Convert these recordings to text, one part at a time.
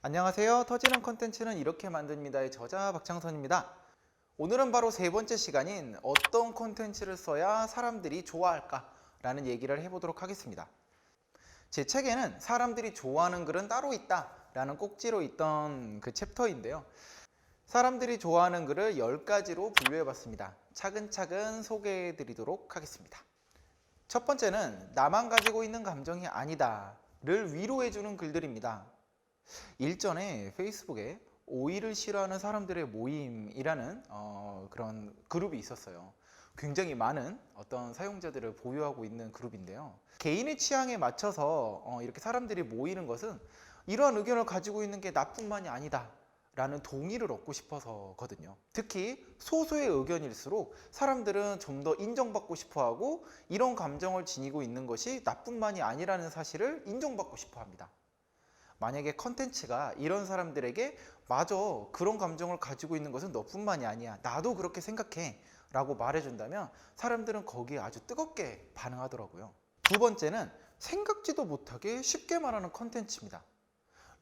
안녕하세요. 터지는 컨텐츠는 이렇게 만듭니다의 저자 박창선입니다. 오늘은 바로 세 번째 시간인 어떤 컨텐츠를 써야 사람들이 좋아할까? 라는 얘기를 해보도록 하겠습니다. 제 책에는 사람들이 좋아하는 글은 따로 있다 라는 꼭지로 있던 그 챕터인데요. 사람들이 좋아하는 글을 10가지로 분류해봤습니다. 차근차근 소개해드리도록 하겠습니다. 첫 번째는 나만 가지고 있는 감정이 아니다를 위로해주는 글들입니다. 일전에 페이스북에 오이를 싫어하는 사람들의 모임이라는 그런 그룹이 있었어요. 굉장히 많은 어떤 사용자들을 보유하고 있는 그룹인데요. 개인의 취향에 맞춰서 이렇게 사람들이 모이는 것은 이러한 의견을 가지고 있는 게 나뿐만이 아니다 라는 동의를 얻고 싶어서거든요. 특히 소수의 의견일수록 사람들은 좀 더 인정받고 싶어하고 이런 감정을 지니고 있는 것이 나뿐만이 아니라는 사실을 인정받고 싶어합니다. 만약에 컨텐츠가 이런 사람들에게 맞아, 그런 감정을 가지고 있는 것은 너뿐만이 아니야, 나도 그렇게 생각해 라고 말해준다면 사람들은 거기에 아주 뜨겁게 반응하더라고요. 두 번째는 생각지도 못하게 쉽게 말하는 컨텐츠입니다.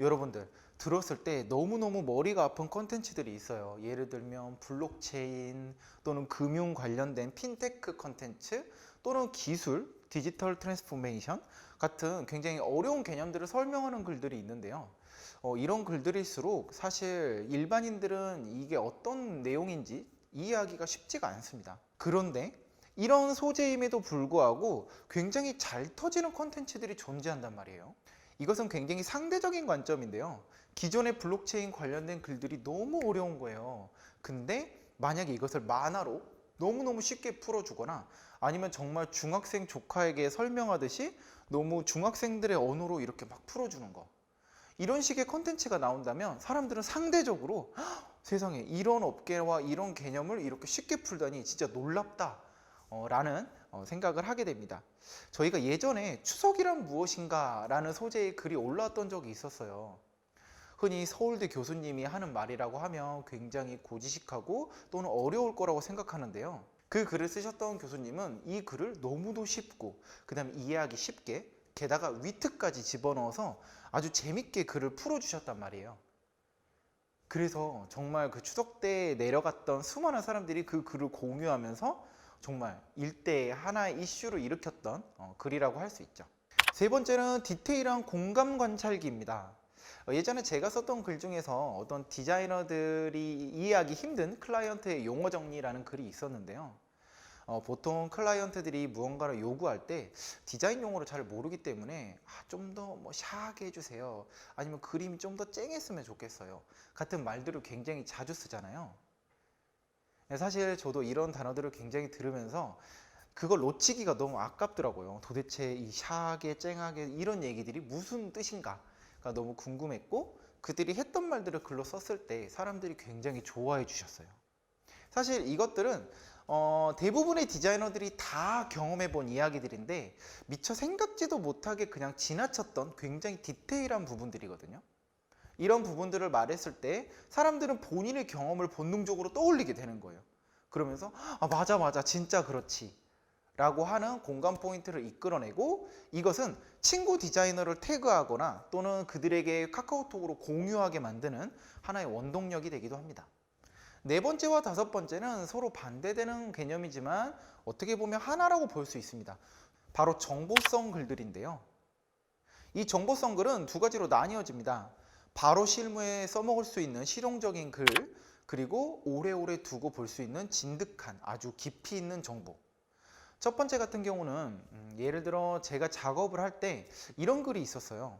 여러분들 들었을 때 너무너무 머리가 아픈 컨텐츠들이 있어요. 예를 들면 블록체인 또는 금융 관련된 핀테크 컨텐츠 또는 기술, 디지털 트랜스포메이션 같은 굉장히 어려운 개념들을 설명하는 글들이 있는데요. 이런 글들일수록 사실 일반인들은 이게 어떤 내용인지 이해하기가 쉽지가 않습니다. 그런데 이런 소재임에도 불구하고 굉장히 잘 터지는 컨텐츠들이 존재한단 말이에요. 이것은 굉장히 상대적인 관점인데요. 기존의 블록체인 관련된 글들이 너무 어려운 거예요. 근데 만약에 이것을 만화로 너무너무 쉽게 풀어주거나 아니면 정말 중학생 조카에게 설명하듯이 너무 중학생들의 언어로 이렇게 막 풀어주는 거, 이런 식의 컨텐츠가 나온다면 사람들은 상대적으로 세상에 이런 업계와 이런 개념을 이렇게 쉽게 풀다니 진짜 놀랍다 라는 생각을 하게 됩니다. 저희가 예전에 추석이란 무엇인가 라는 소재의 글이 올라왔던 적이 있었어요. 흔히 서울대 교수님이 하는 말이라고 하면 굉장히 고지식하고 또는 어려울 거라고 생각하는데요. 그 글을 쓰셨던 교수님은 이 글을 너무도 쉽고 그 다음에 이해하기 쉽게 게다가 위트까지 집어넣어서 아주 재밌게 글을 풀어주셨단 말이에요. 그래서 정말 그 추석 때 내려갔던 수많은 사람들이 그 글을 공유하면서 정말 일대의 하나의 이슈를 일으켰던 글이라고 할 수 있죠. 세 번째는 디테일한 공감 관찰기입니다. 예전에 제가 썼던 글 중에서 어떤 디자이너들이 이해하기 힘든 클라이언트의 용어 정리라는 글이 있었는데요. 보통 클라이언트들이 무언가를 요구할 때 디자인 용어를 잘 모르기 때문에 좀 더 뭐 샤하게 해주세요, 아니면 그림이 좀 더 쨍했으면 좋겠어요 같은 말들을 굉장히 자주 쓰잖아요. 사실 저도 이런 단어들을 굉장히 들으면서 그걸 놓치기가 너무 아깝더라고요. 도대체 이 샤하게 쨍하게 이런 얘기들이 무슨 뜻인가 너무 궁금했고, 그들이 했던 말들을 글로 썼을 때 사람들이 굉장히 좋아해 주셨어요. 사실 이것들은 대부분의 디자이너들이 다 경험해 본 이야기들인데 미처 생각지도 못하게 그냥 지나쳤던 굉장히 디테일한 부분들이거든요. 이런 부분들을 말했을 때 사람들은 본인의 경험을 본능적으로 떠올리게 되는 거예요. 그러면서 맞아 진짜 그렇지 라고 하는 공감 포인트를 이끌어내고, 이것은 친구 디자이너를 태그하거나 또는 그들에게 카카오톡으로 공유하게 만드는 하나의 원동력이 되기도 합니다. 네 번째와 다섯 번째는 서로 반대되는 개념이지만 어떻게 보면 하나라고 볼 수 있습니다. 바로 정보성 글들인데요. 이 정보성 글은 두 가지로 나뉘어집니다. 바로 실무에 써먹을 수 있는 실용적인 글, 그리고 오래오래 두고 볼 수 있는 진득한 아주 깊이 있는 정보. 첫 번째 같은 경우는 예를 들어 제가 작업을 할 때 이런 글이 있었어요.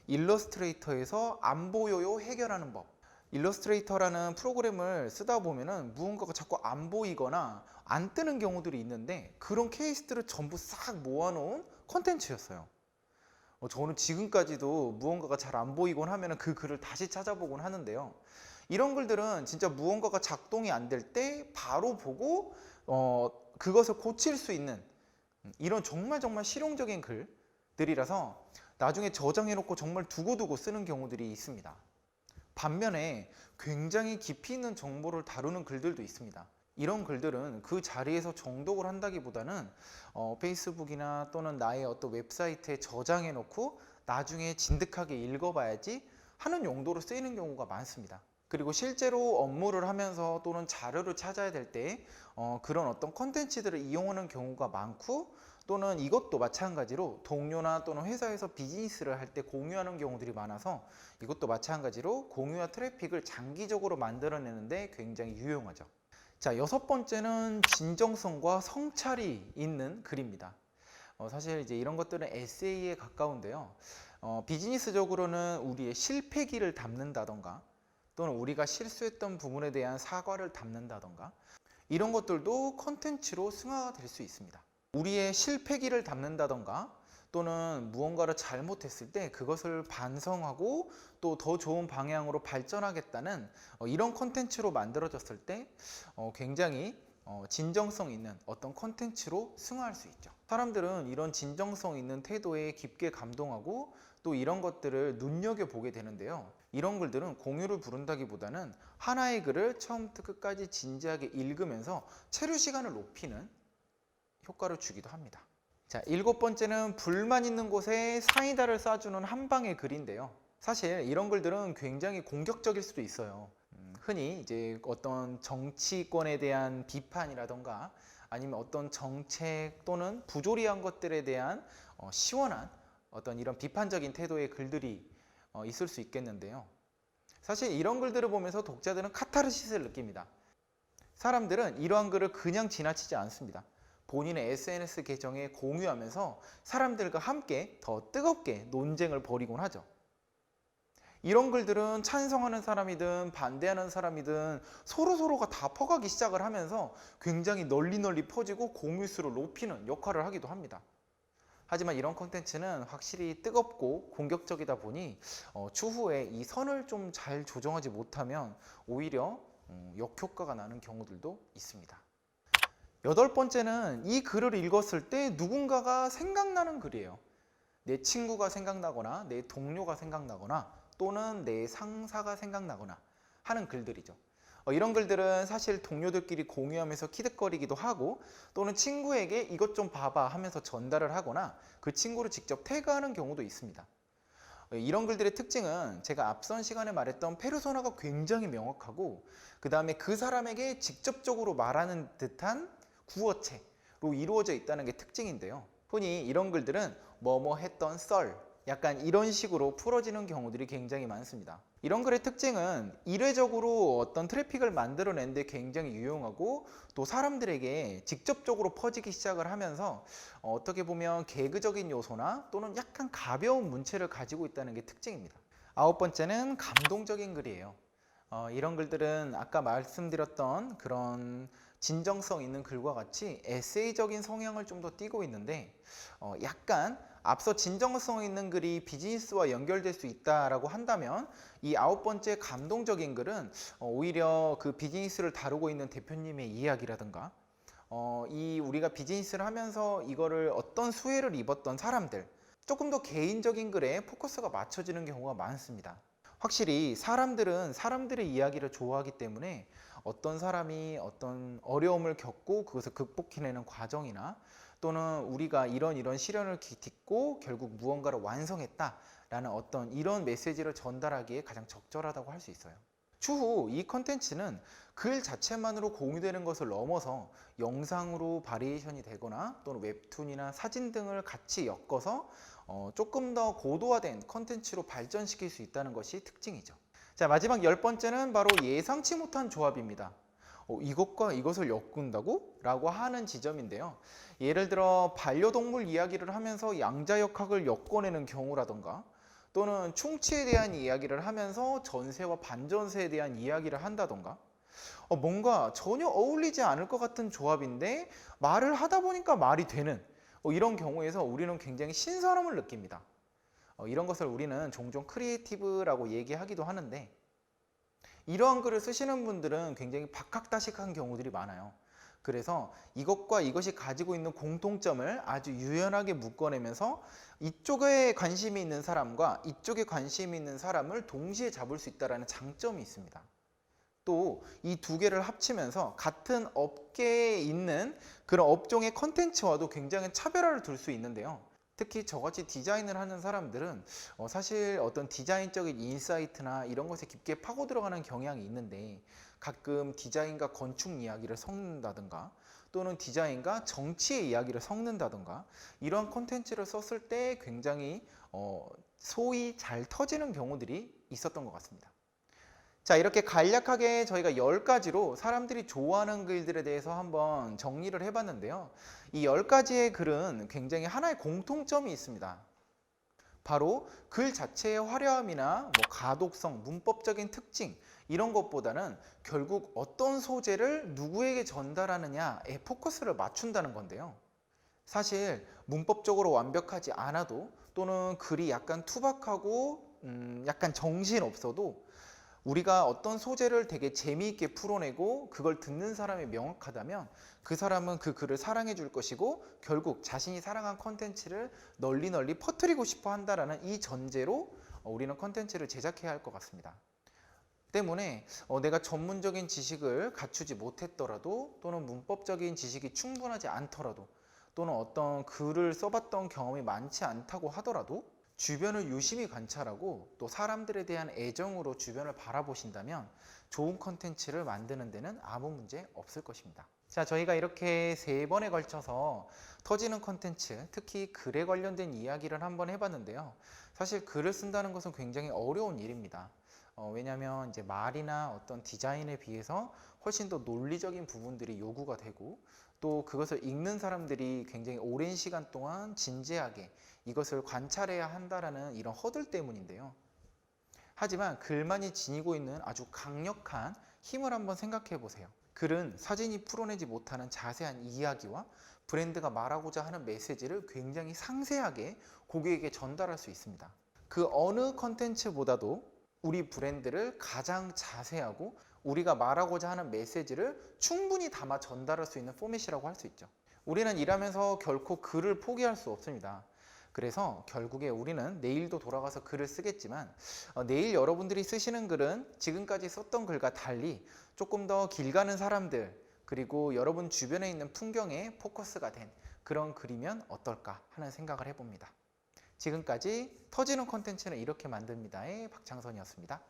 일러스트레이터에서 안 보여요 해결하는 법. 일러스트레이터라는 프로그램을 쓰다 보면은 무언가가 자꾸 안 보이거나 안 뜨는 경우들이 있는데 그런 케이스들을 전부 싹 모아놓은 컨텐츠였어요. 저는 지금까지도 무언가가 잘 안 보이곤 하면은 그 글을 다시 찾아보곤 하는데요. 이런 글들은 진짜 무언가가 작동이 안 될 때 바로 보고 그것을 고칠 수 있는 이런 정말 실용적인 글들이라서 나중에 저장해놓고 정말 두고두고 쓰는 경우들이 있습니다. 반면에 굉장히 깊이 있는 정보를 다루는 글들도 있습니다. 이런 글들은 그 자리에서 정독을 한다기보다는 페이스북이나 또는 나의 어떤 웹사이트에 저장해놓고 나중에 진득하게 읽어봐야지 하는 용도로 쓰이는 경우가 많습니다. 그리고 실제로 업무를 하면서 또는 자료를 찾아야 될 때 그런 어떤 콘텐츠들을 이용하는 경우가 많고, 또는 이것도 마찬가지로 동료나 또는 회사에서 비즈니스를 할 때 공유하는 경우들이 많아서 이것도 마찬가지로 공유와 트래픽을 장기적으로 만들어내는데 굉장히 유용하죠. 자, 여섯 번째는 진정성과 성찰이 있는 글입니다. 사실 이제 이런 것들은 에세이에 가까운데요. 비즈니스적으로는 우리의 실패기를 담는다던가, 또는 우리가 실수했던 부분에 대한 사과를 담는다던가, 이런 것들도 컨텐츠로 승화가 될 수 있습니다. 우리의 실패기를 담는다던가, 또는 무언가를 잘못했을 때 그것을 반성하고 또 더 좋은 방향으로 발전하겠다는 이런 컨텐츠로 만들어졌을 때 굉장히 진정성 있는 어떤 컨텐츠로 승화할 수 있죠. 사람들은 이런 진정성 있는 태도에 깊게 감동하고 또 이런 것들을 눈여겨보게 되는데요. 이런 글들은 공유를 부른다기보다는 하나의 글을 처음부터 끝까지 진지하게 읽으면서 체류 시간을 높이는 효과를 주기도 합니다. 자, 일곱 번째는 불만 있는 곳에 사이다를 쏴주는 한 방의 글인데요. 사실 이런 글들은 굉장히 공격적일 수도 있어요. 흔히 이제 어떤 정치권에 대한 비판이라던가, 아니면 어떤 정책 또는 부조리한 것들에 대한 시원한 어떤 이런 비판적인 태도의 글들이 있을 수 있겠는데요. 사실 이런 글들을 보면서 독자들은 카타르시스를 느낍니다. 사람들은 이러한 글을 그냥 지나치지 않습니다. 본인의 SNS 계정에 공유하면서 사람들과 함께 더 뜨겁게 논쟁을 벌이곤 하죠. 이런 글들은 찬성하는 사람이든 반대하는 사람이든 서로가 다 퍼가기 시작을 하면서 굉장히 널리 퍼지고 공유수를 높이는 역할을 하기도 합니다. 하지만 이런 콘텐츠는 확실히 뜨겁고 공격적이다 보니 추후에 이 선을 좀 잘 조정하지 못하면 오히려 역효과가 나는 경우들도 있습니다. 여덟 번째는 이 글을 읽었을 때 누군가가 생각나는 글이에요. 내 친구가 생각나거나 내 동료가 생각나거나 또는 내 상사가 생각나거나 하는 글들이죠. 이런 글들은 사실 동료들끼리 공유하면서 키득거리기도 하고, 또는 친구에게 이것 좀 봐봐 하면서 전달을 하거나 그 친구를 직접 태그하는 경우도 있습니다. 이런 글들의 특징은 제가 앞선 시간에 말했던 페르소나가 굉장히 명확하고, 그 다음에 그 사람에게 직접적으로 말하는 듯한 구어체로 이루어져 있다는 게 특징인데요. 흔히 이런 글들은 뭐뭐 했던 썰, 약간 이런 식으로 풀어지는 경우들이 굉장히 많습니다. 이런 글의 특징은 이례적으로 어떤 트래픽을 만들어낸 데 굉장히 유용하고, 또 사람들에게 직접적으로 퍼지기 시작을 하면서 어떻게 보면 개그적인 요소나 또는 약간 가벼운 문체를 가지고 있다는 게 특징입니다. 아홉 번째는 감동적인 글이에요. 이런 글들은 아까 말씀드렸던 그런 진정성 있는 글과 같이 에세이적인 성향을 좀 더 띠고 있는데, 약간 앞서 진정성 있는 글이 비즈니스와 연결될 수 있다라고 한다면, 이 아홉 번째 감동적인 글은 오히려 그 비즈니스를 다루고 있는 대표님의 이야기라든가, 이 우리가 비즈니스를 하면서 이거를 어떤 수혜를 입었던 사람들, 조금 더 개인적인 글에 포커스가 맞춰지는 경우가 많습니다. 확실히 사람들은 사람들의 이야기를 좋아하기 때문에 어떤 사람이 어떤 어려움을 겪고 그것을 극복해내는 과정이나, 또는 우리가 이런 시련을 딛고 결국 무언가를 완성했다라는 어떤 이런 메시지를 전달하기에 가장 적절하다고 할 수 있어요. 추후 이 컨텐츠는 글 자체만으로 공유되는 것을 넘어서 영상으로 바리에이션이 되거나 또는 웹툰이나 사진 등을 같이 엮어서 조금 더 고도화된 컨텐츠로 발전시킬 수 있다는 것이 특징이죠. 자, 마지막 열 번째는 바로 예상치 못한 조합입니다. 이것과 이것을 엮는다고? 라고 하는 지점인데요. 예를 들어 반려동물 이야기를 하면서 양자역학을 엮어내는 경우라던가, 또는 충치에 대한 이야기를 하면서 전세와 반전세에 대한 이야기를 한다던가, 뭔가 전혀 어울리지 않을 것 같은 조합인데 말을 하다 보니까 말이 되는 이런 경우에서 우리는 굉장히 신선함을 느낍니다. 이런 것을 우리는 종종 크리에이티브라고 얘기하기도 하는데, 이러한 글을 쓰시는 분들은 굉장히 박학다식한 경우들이 많아요. 그래서 이것과 이것이 가지고 있는 공통점을 아주 유연하게 묶어내면서 이쪽에 관심이 있는 사람과 이쪽에 관심이 있는 사람을 동시에 잡을 수 있다는 장점이 있습니다. 또 이 두 개를 합치면서 같은 업계에 있는 그런 업종의 컨텐츠와도 굉장히 차별화를 둘 수 있는데요. 특히 저같이 디자인을 하는 사람들은 사실 어떤 디자인적인 인사이트나 이런 것에 깊게 파고 들어가는 경향이 있는데, 가끔 디자인과 건축 이야기를 섞는다든가 또는 디자인과 정치의 이야기를 섞는다든가 이런 콘텐츠를 썼을 때 굉장히 소위 잘 터지는 경우들이 있었던 것 같습니다. 자, 이렇게 간략하게 저희가 10가지로 사람들이 좋아하는 글들에 대해서 한번 정리를 해봤는데요. 이 10가지의 글은 굉장히 하나의 공통점이 있습니다. 바로 글 자체의 화려함이나 가독성, 문법적인 특징 이런 것보다는 결국 어떤 소재를 누구에게 전달하느냐에 포커스를 맞춘다는 건데요. 사실 문법적으로 완벽하지 않아도 또는 글이 약간 투박하고 약간 정신없어도 우리가 어떤 소재를 되게 재미있게 풀어내고 그걸 듣는 사람이 명확하다면 그 사람은 그 글을 사랑해 줄 것이고 결국 자신이 사랑한 컨텐츠를 널리 퍼뜨리고 싶어 한다라는 이 전제로 우리는 컨텐츠를 제작해야 할 것 같습니다. 때문에 내가 전문적인 지식을 갖추지 못했더라도 또는 문법적인 지식이 충분하지 않더라도 또는 어떤 글을 써봤던 경험이 많지 않다고 하더라도 주변을 유심히 관찰하고 또 사람들에 대한 애정으로 주변을 바라보신다면 좋은 컨텐츠를 만드는 데는 아무 문제 없을 것입니다. 자, 저희가 이렇게 3번에 걸쳐서 터지는 컨텐츠, 특히 글에 관련된 이야기를 한번 해봤는데요. 사실 글을 쓴다는 것은 굉장히 어려운 일입니다. 왜냐하면 이제 말이나 어떤 디자인에 비해서 훨씬 더 논리적인 부분들이 요구가 되고 또 그것을 읽는 사람들이 굉장히 오랜 시간 동안 진지하게 이것을 관찰해야 한다라는 이런 허들 때문인데요. 하지만 글만이 지니고 있는 아주 강력한 힘을 한번 생각해 보세요. 글은 사진이 풀어내지 못하는 자세한 이야기와 브랜드가 말하고자 하는 메시지를 굉장히 상세하게 고객에게 전달할 수 있습니다. 그 어느 컨텐츠보다도 우리 브랜드를 가장 자세하고 우리가 말하고자 하는 메시지를 충분히 담아 전달할 수 있는 포맷이라고 할 수 있죠. 우리는 일하면서 결코 글을 포기할 수 없습니다. 그래서 결국에 우리는 내일도 돌아가서 글을 쓰겠지만 내일 여러분들이 쓰시는 글은 지금까지 썼던 글과 달리 조금 더 길 가는 사람들 그리고 여러분 주변에 있는 풍경에 포커스가 된 그런 글이면 어떨까 하는 생각을 해봅니다. 지금까지 터지는 콘텐츠는 이렇게 만듭니다의 박창선이었습니다.